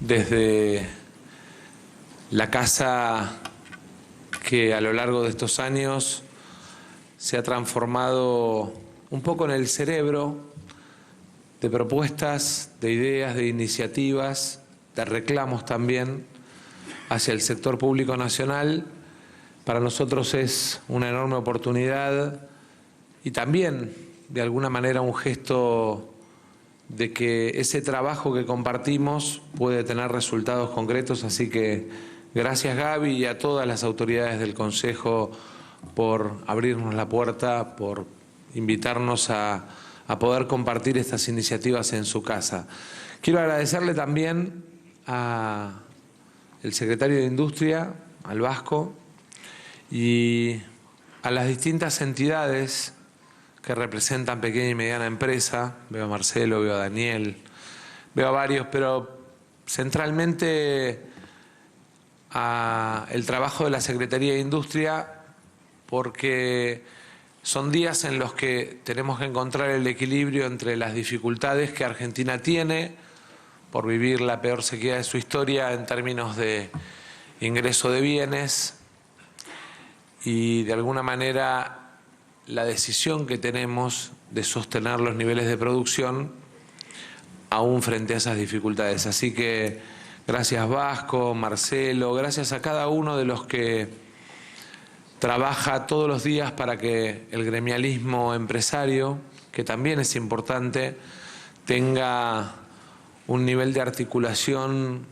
desde la casa que a lo largo de estos años se ha transformado un poco en el cerebro de propuestas, de ideas, de iniciativas, de reclamos también hacia el sector público nacional. Para nosotros es una enorme oportunidad y también, de alguna manera, un gesto de que ese trabajo que compartimos puede tener resultados concretos. Así que gracias, Gaby, y a todas las autoridades del Consejo por abrirnos la puerta, por invitarnos a poder compartir estas iniciativas en su casa. Quiero agradecerle también al secretario de Industria, al Vasco, y a las distintas entidades que representan pequeña y mediana empresa. Veo a Marcelo, veo a Daniel, veo a varios, pero centralmente el trabajo de la Secretaría de Industria, porque son días en los que tenemos que encontrar el equilibrio entre las dificultades que Argentina tiene por vivir la peor sequía de su historia en términos de ingreso de bienes y, de alguna manera, la decisión que tenemos de sostener los niveles de producción aún frente a esas dificultades. Así que gracias, Vasco, Marcelo, gracias a cada uno de los que trabaja todos los días para que el gremialismo empresario, que también es importante, tenga un nivel de articulación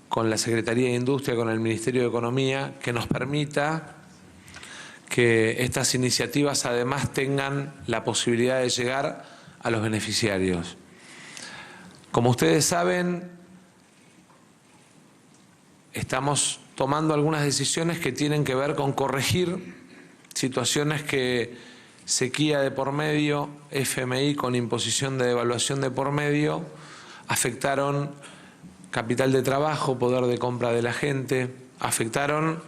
con la Secretaría de Industria, con el Ministerio de Economía, que nos permita que estas iniciativas además tengan la posibilidad de llegar a los beneficiarios. Como ustedes saben, estamos tomando algunas decisiones que tienen que ver con corregir situaciones que sequía de por medio, FMI con imposición de devaluación de por medio, afectaron capital de trabajo, poder de compra de la gente, afectaron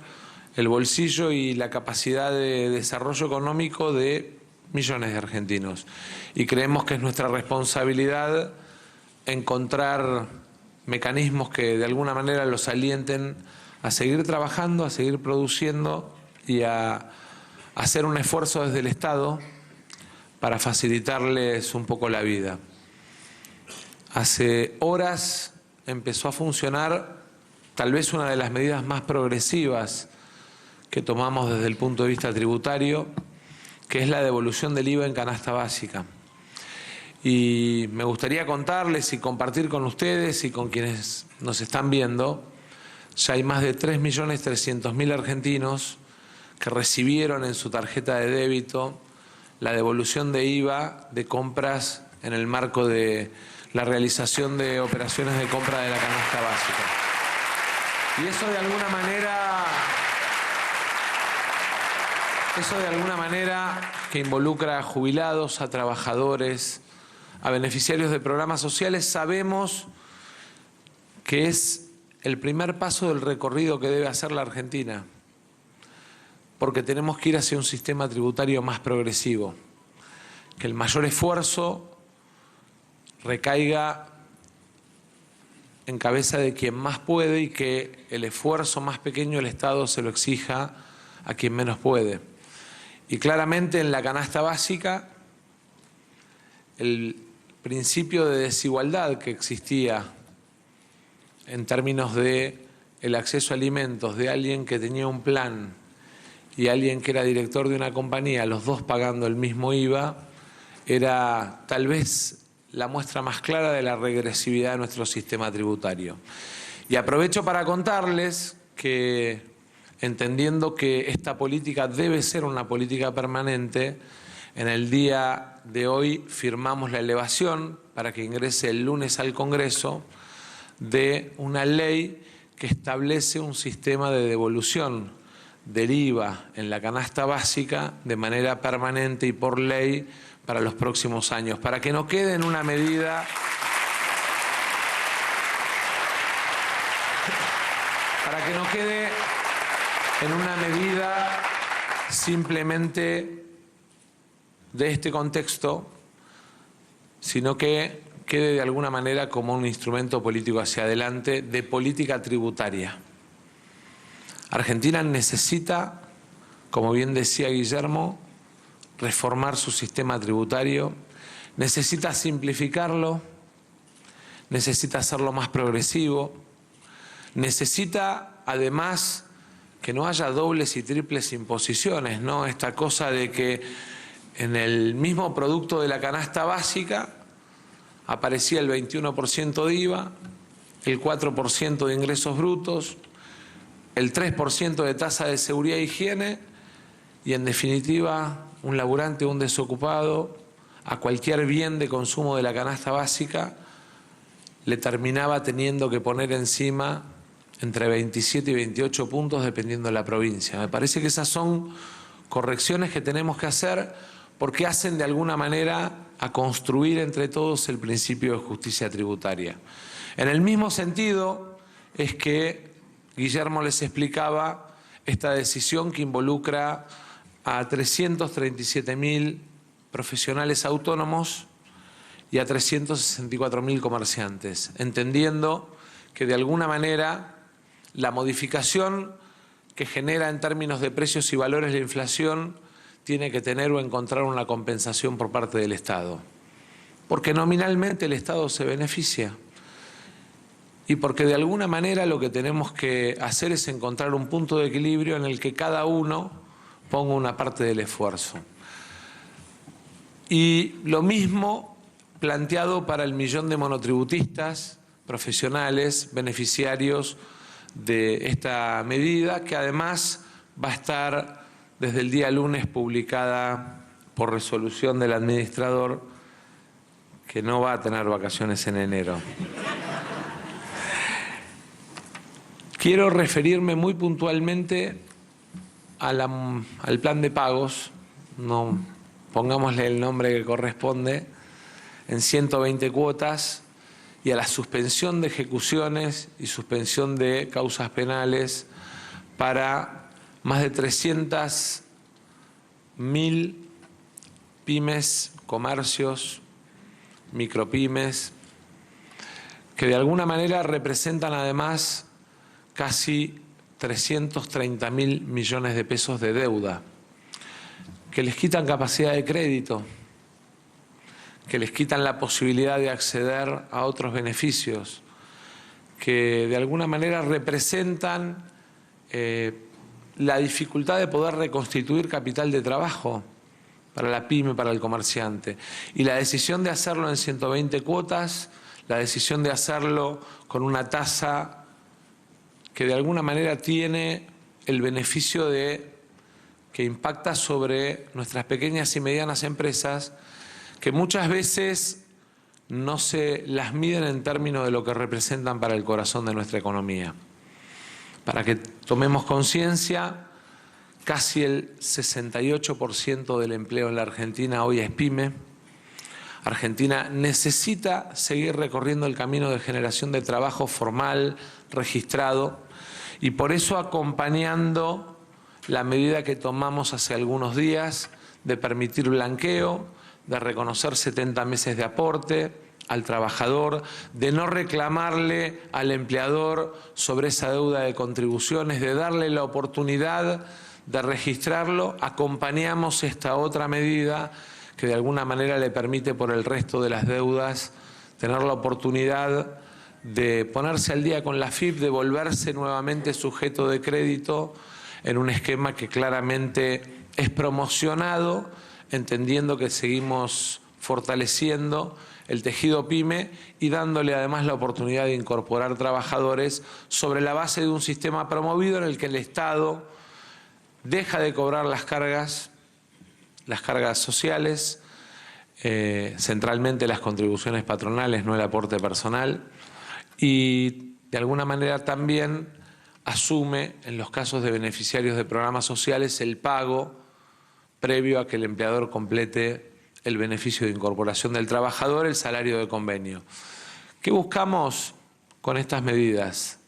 el bolsillo y la capacidad de desarrollo económico de millones de argentinos. Y creemos que es nuestra responsabilidad encontrar mecanismos que de alguna manera los alienten a seguir trabajando, a seguir produciendo y a hacer un esfuerzo desde el Estado para facilitarles un poco la vida. Hace horas empezó a funcionar tal vez una de las medidas más progresivas que tomamos desde el punto de vista tributario, que es la devolución del IVA en canasta básica. Y me gustaría contarles y compartir con ustedes y con quienes nos están viendo, ya hay más de 3.300.000 argentinos que recibieron en su tarjeta de débito la devolución de IVA de compras en el marco de la realización de operaciones de compra de la canasta básica. Y eso de alguna manera que involucra a jubilados, a trabajadores, a beneficiarios de programas sociales, sabemos que es el primer paso del recorrido que debe hacer la Argentina, porque tenemos que ir hacia un sistema tributario más progresivo, que el mayor esfuerzo recaiga en cabeza de quien más puede y que el esfuerzo más pequeño el Estado se lo exija a quien menos puede. Y claramente en la canasta básica el principio de desigualdad que existía en términos de el acceso a alimentos de alguien que tenía un plan y alguien que era director de una compañía, los dos pagando el mismo IVA, era tal vez la muestra más clara de la regresividad de nuestro sistema tributario. Y aprovecho para contarles que, entendiendo que esta política debe ser una política permanente, en el día de hoy firmamos la elevación para que ingrese el lunes al Congreso de una ley que establece un sistema de devolución del IVA en la canasta básica de manera permanente y por ley para los próximos años, para que no quede en una medida simplemente de este contexto, sino que quede de alguna manera como un instrumento político hacia adelante de política tributaria. Argentina necesita, como bien decía Guillermo, reformar su sistema tributario, necesita simplificarlo, necesita hacerlo más progresivo, necesita además que no haya dobles y triples imposiciones, ¿no? Esta cosa de que en el mismo producto de la canasta básica aparecía el 21% de IVA, el 4% de ingresos brutos, el 3% de tasa de seguridad e higiene y en definitiva un laburante o un desocupado a cualquier bien de consumo de la canasta básica le terminaba teniendo que poner encima entre 27 y 28 puntos dependiendo de la provincia. Me parece que esas son correcciones que tenemos que hacer porque hacen de alguna manera a construir entre todos el principio de justicia tributaria. En el mismo sentido es que Guillermo les explicaba esta decisión que involucra a 337.000 profesionales autónomos y a 364.000 comerciantes, entendiendo que de alguna manera la modificación que genera en términos de precios y valores la inflación tiene que tener o encontrar una compensación por parte del Estado. Porque nominalmente el Estado se beneficia y porque de alguna manera lo que tenemos que hacer es encontrar un punto de equilibrio en el que cada uno ponga una parte del esfuerzo. Y lo mismo planteado para el millón de monotributistas, profesionales, beneficiarios de esta medida, que además va a estar desde el día lunes publicada por resolución del administrador, que no va a tener vacaciones en enero. Quiero referirme muy puntualmente al plan de pagos, no pongámosle el nombre que corresponde, en 120 cuotas, y a la suspensión de ejecuciones y suspensión de causas penales para más de 300.000 pymes, comercios, micropymes, que de alguna manera representan además casi 330.000 millones de pesos de deuda, que les quitan capacidad de crédito, que les quitan la posibilidad de acceder a otros beneficios, que de alguna manera representan la dificultad de poder reconstituir capital de trabajo para la pyme, para el comerciante. Y la decisión de hacerlo en 120 cuotas, la decisión de hacerlo con una tasa que de alguna manera tiene el beneficio de que impacta sobre nuestras pequeñas y medianas empresas, que muchas veces no se las miden en términos de lo que representan para el corazón de nuestra economía. Para que tomemos conciencia, casi el 68% del empleo en la Argentina hoy es pyme. Argentina necesita seguir recorriendo el camino de generación de trabajo formal, registrado, y por eso acompañando la medida que tomamos hace algunos días de permitir blanqueo, de reconocer 70 meses de aporte al trabajador, de no reclamarle al empleador sobre esa deuda de contribuciones, de darle la oportunidad de registrarlo. Acompañamos esta otra medida que de alguna manera le permite por el resto de las deudas tener la oportunidad de ponerse al día con la AFIP, de volverse nuevamente sujeto de crédito en un esquema que claramente es promocionado, entendiendo que seguimos fortaleciendo el tejido pyme y dándole además la oportunidad de incorporar trabajadores sobre la base de un sistema promovido en el que el Estado deja de cobrar las cargas sociales, centralmente las contribuciones patronales, no el aporte personal, y de alguna manera también asume en los casos de beneficiarios de programas sociales el pago previo a que el empleador complete el beneficio de incorporación del trabajador, el salario de convenio. ¿Qué buscamos con estas medidas?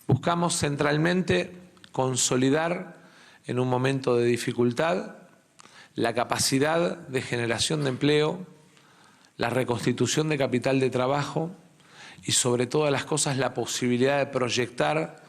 Buscamos centralmente consolidar en un momento de dificultad la capacidad de generación de empleo, la reconstitución de capital de trabajo y sobre todas las cosas la posibilidad de proyectar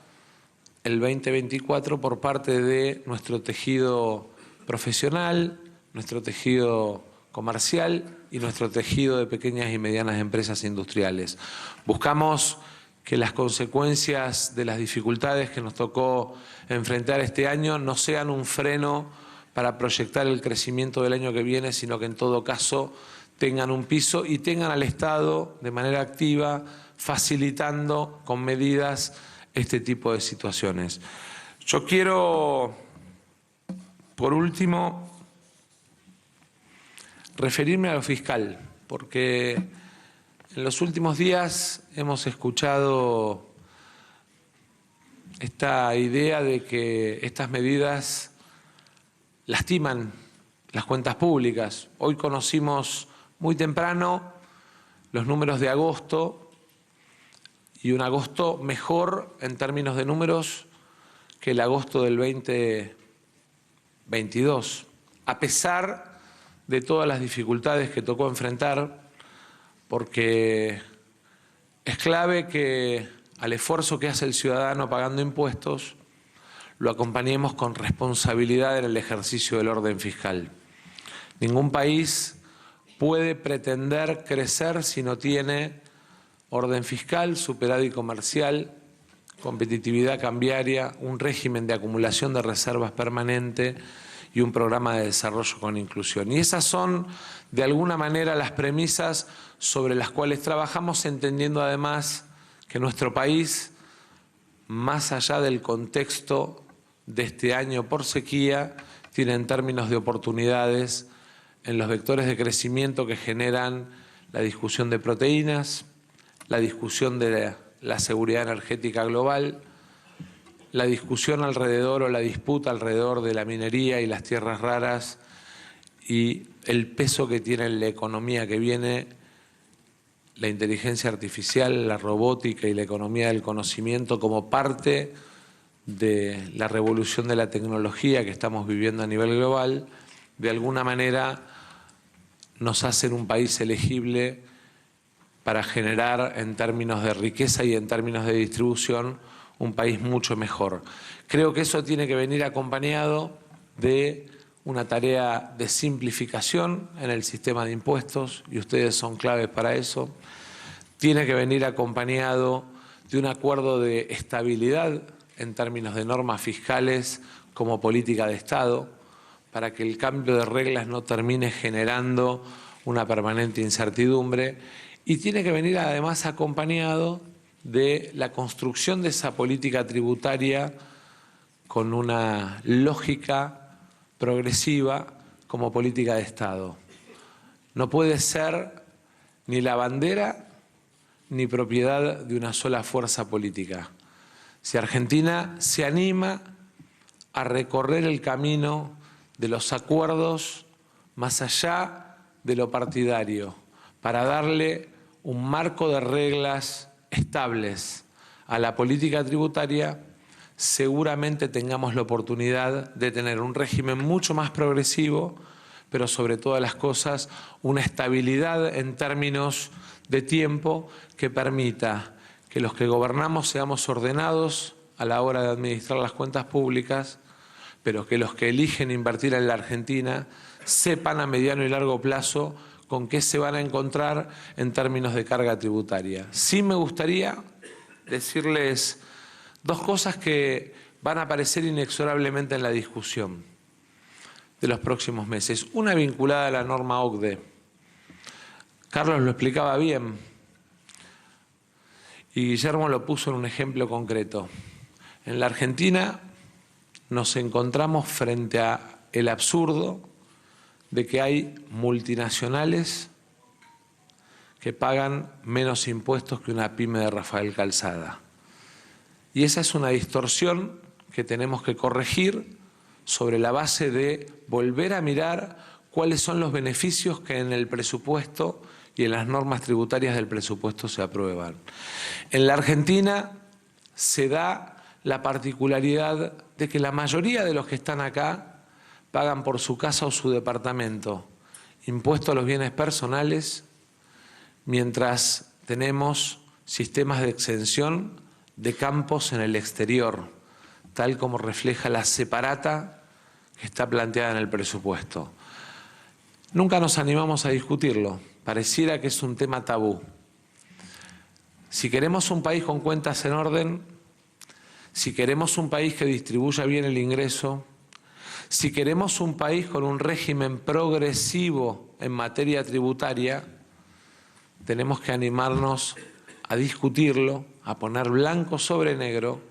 el 2024 por parte de nuestro tejido profesional, nuestro tejido comercial y nuestro tejido de pequeñas y medianas empresas industriales. Buscamos que las consecuencias de las dificultades que nos tocó enfrentar este año no sean un freno para proyectar el crecimiento del año que viene, sino que en todo caso tengan un piso y tengan al Estado de manera activa facilitando con medidas este tipo de situaciones. Yo quiero, por último, referirme a lo fiscal, porque en los últimos días hemos escuchado esta idea de que estas medidas lastiman las cuentas públicas. Hoy conocimos muy temprano los números de agosto y un agosto mejor en términos de números que el agosto del 2022, a pesar de todas las dificultades que tocó enfrentar, porque es clave que al esfuerzo que hace el ciudadano pagando impuestos lo acompañemos con responsabilidad en el ejercicio del orden fiscal. Ningún país puede pretender crecer si no tiene orden fiscal, superávit comercial, competitividad cambiaria, un régimen de acumulación de reservas permanente y un programa de desarrollo con inclusión. Y esas son, de alguna manera, las premisas sobre las cuales trabajamos, entendiendo además que nuestro país, más allá del contexto de este año por sequía, tiene en términos de oportunidades en los vectores de crecimiento que generan la discusión de proteínas, la discusión de la seguridad energética global, la discusión alrededor o la disputa alrededor de la minería y las tierras raras y el peso que tiene en la economía que viene la inteligencia artificial, la robótica y la economía del conocimiento como parte de la revolución de la tecnología que estamos viviendo a nivel global, de alguna manera nos hacen un país elegible para generar en términos de riqueza y en términos de distribución un país mucho mejor. Creo que eso tiene que venir acompañado de una tarea de simplificación en el sistema de impuestos, y ustedes son claves para eso. Tiene que venir acompañado de un acuerdo de estabilidad en términos de normas fiscales como política de Estado, para que el cambio de reglas no termine generando una permanente incertidumbre, y tiene que venir además acompañado de la construcción de esa política tributaria con una lógica progresiva como política de Estado. No puede ser ni la bandera ni propiedad de una sola fuerza política. Si Argentina se anima a recorrer el camino de los acuerdos más allá de lo partidario, para darle un marco de reglas estables a la política tributaria, seguramente tengamos la oportunidad de tener un régimen mucho más progresivo, pero sobre todas las cosas una estabilidad en términos de tiempo que permita que los que gobernamos seamos ordenados a la hora de administrar las cuentas públicas, pero que los que eligen invertir en la Argentina sepan a mediano y largo plazo con qué se van a encontrar en términos de carga tributaria. Sí me gustaría decirles dos cosas que van a aparecer inexorablemente en la discusión de los próximos meses. Una vinculada a la norma OCDE. Carlos lo explicaba bien y Guillermo lo puso en un ejemplo concreto. En la Argentina nos encontramos frente a el absurdo de que hay multinacionales que pagan menos impuestos que una pyme de Rafael Calzada. Y esa es una distorsión que tenemos que corregir sobre la base de volver a mirar cuáles son los beneficios que en el presupuesto y en las normas tributarias del presupuesto se aprueban. En la Argentina se da la particularidad de que la mayoría de los que están acá pagan por su casa o su departamento impuesto a los bienes personales, mientras tenemos sistemas de exención de campos en el exterior, tal como refleja la separata que está planteada en el presupuesto. Nunca nos animamos a discutirlo, pareciera que es un tema tabú. Si queremos un país con cuentas en orden, si queremos un país que distribuya bien el ingreso, si queremos un país con un régimen progresivo en materia tributaria, tenemos que animarnos a discutirlo, a poner blanco sobre negro,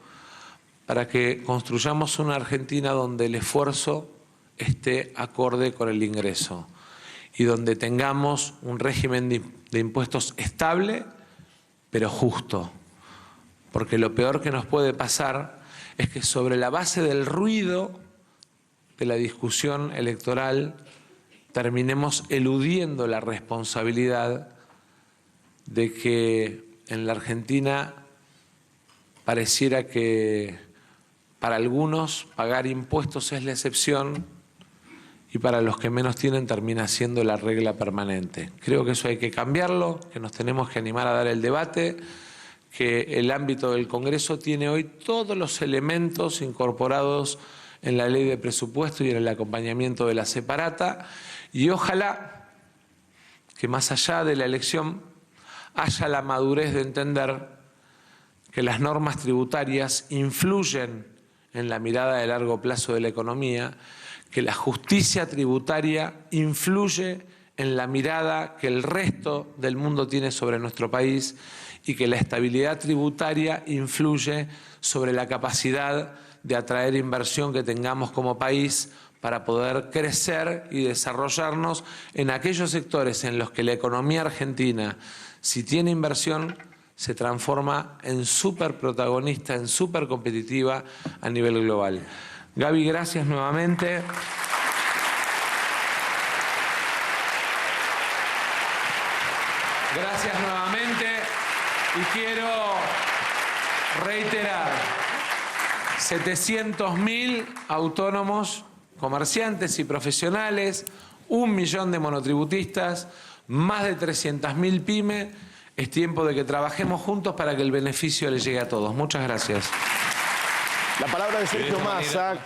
para que construyamos una Argentina donde el esfuerzo esté acorde con el ingreso y donde tengamos un régimen de impuestos estable, pero justo. Porque lo peor que nos puede pasar es que sobre la base del ruido de la discusión electoral terminemos eludiendo la responsabilidad de que en la Argentina pareciera que para algunos pagar impuestos es la excepción y para los que menos tienen termina siendo la regla permanente. Creo que eso hay que cambiarlo, que nos tenemos que animar a dar el debate, que el ámbito del Congreso tiene hoy todos los elementos incorporados en la ley de presupuesto y en el acompañamiento de la separata, y ojalá que más allá de la elección haya la madurez de entender que las normas tributarias influyen en la mirada de largo plazo de la economía, que la justicia tributaria influye en la mirada que el resto del mundo tiene sobre nuestro país y que la estabilidad tributaria influye sobre la capacidad de atraer inversión que tengamos como país para poder crecer y desarrollarnos en aquellos sectores en los que la economía argentina, si tiene inversión, se transforma en súper protagonista, en súper competitiva a nivel global. Gaby, gracias nuevamente. Gracias nuevamente y quiero reiterar, 700.000 autónomos, comerciantes y profesionales, 1 millón de monotributistas, más de 300.000 pymes. Es tiempo de que trabajemos juntos para que el beneficio le llegue a todos. Muchas gracias. La palabra de Sergio Massa.